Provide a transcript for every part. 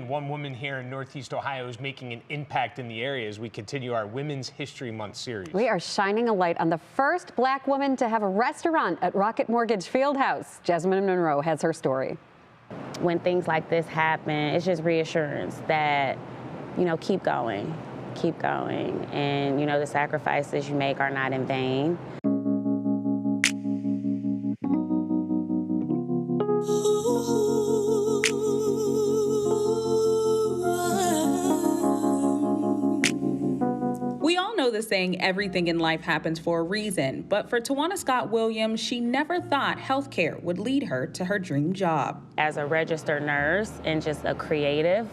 One woman here in Northeast Ohio is making an impact in the area as we continue our Women's History Month series. We are shining a light on the first Black woman to have a restaurant at Rocket Mortgage FieldHouse. Jasmine Monroe has her story. When things like this happen, it's just reassurance that, keep going, and, the sacrifices you make are not in vain. We all know the saying, everything in life happens for a reason, but for Tawana Scott Williams, she never thought healthcare would lead her to her dream job. As a registered nurse and just a creative,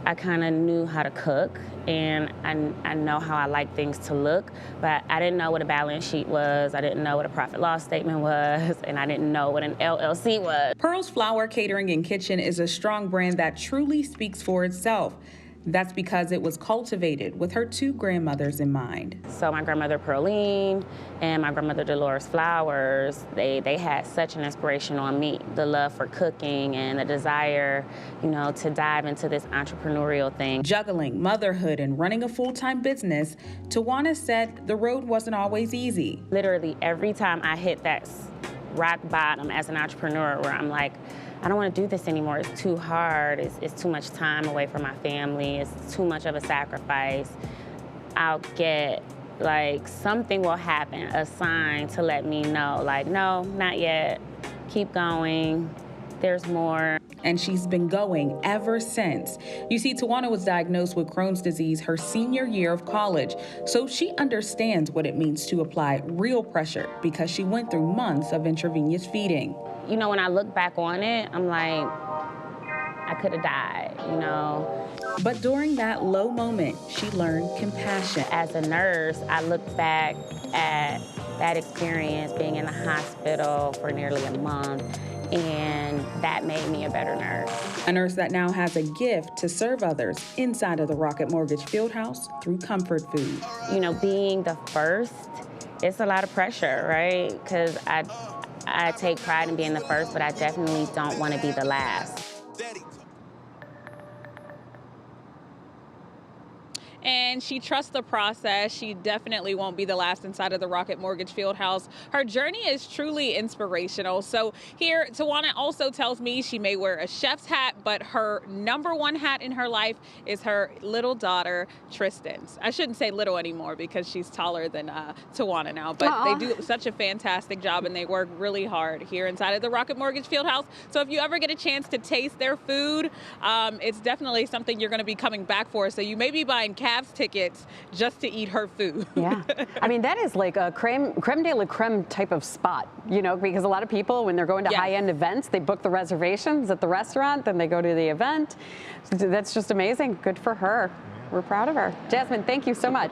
I kind of knew how to cook, and I know how I like things to look, but I didn't know what a balance sheet was, I didn't know what a profit loss statement was, and I didn't know what an LLC was. Pearl's Flower Catering and Kitchen is a strong brand that truly speaks for itself. That's because it was cultivated with her two grandmothers in mind. So my grandmother Pearline and my grandmother Dolores Flowers, they had such an inspiration on me. The love for cooking and the desire, to dive into this entrepreneurial thing. Juggling motherhood and running a full-time business, Tawana said the road wasn't always easy. Literally every time I hit that rock bottom as an entrepreneur where I'm like, I don't want to do this anymore. It's too hard. It's too much time away from my family. It's too much of a sacrifice. I'll get something will happen, a sign to let me know, no, not yet. Keep going. There's more. And she's been going ever since. You see, Tawana was diagnosed with Crohn's disease her senior year of college, so she understands what it means to apply real pressure because she went through months of intravenous feeding. When I look back on it, I'm like, I could have died, But during that low moment, she learned compassion. As a nurse, I look back at that experience being in the hospital for nearly a month, and that made me a better nurse. A nurse that now has a gift to serve others inside of the Rocket Mortgage FieldHouse through comfort food. Being the first, it's a lot of pressure, right? Because I take pride in being the first, but I definitely don't want to be the last. And she trusts the process. She definitely won't be the last inside of the Rocket Mortgage FieldHouse. Her journey is truly inspirational. So here, Tawana also tells me she may wear a chef's hat, but her #1 hat in her life is her little daughter, Tristan's. I shouldn't say little anymore because she's taller than Tawana now, but Aww. They do such a fantastic job and they work really hard here inside of the Rocket Mortgage FieldHouse. So if you ever get a chance to taste their food, it's definitely something you're going to be coming back for. So you may be buying tickets just to eat her food. Yeah, I mean, that is like a creme de la creme type of spot, because a lot of people, when they're going to high-end events, they book the reservations at the restaurant, then they go to the event. That's just amazing. Good for her. We're proud of her. Jasmine, thank you so much.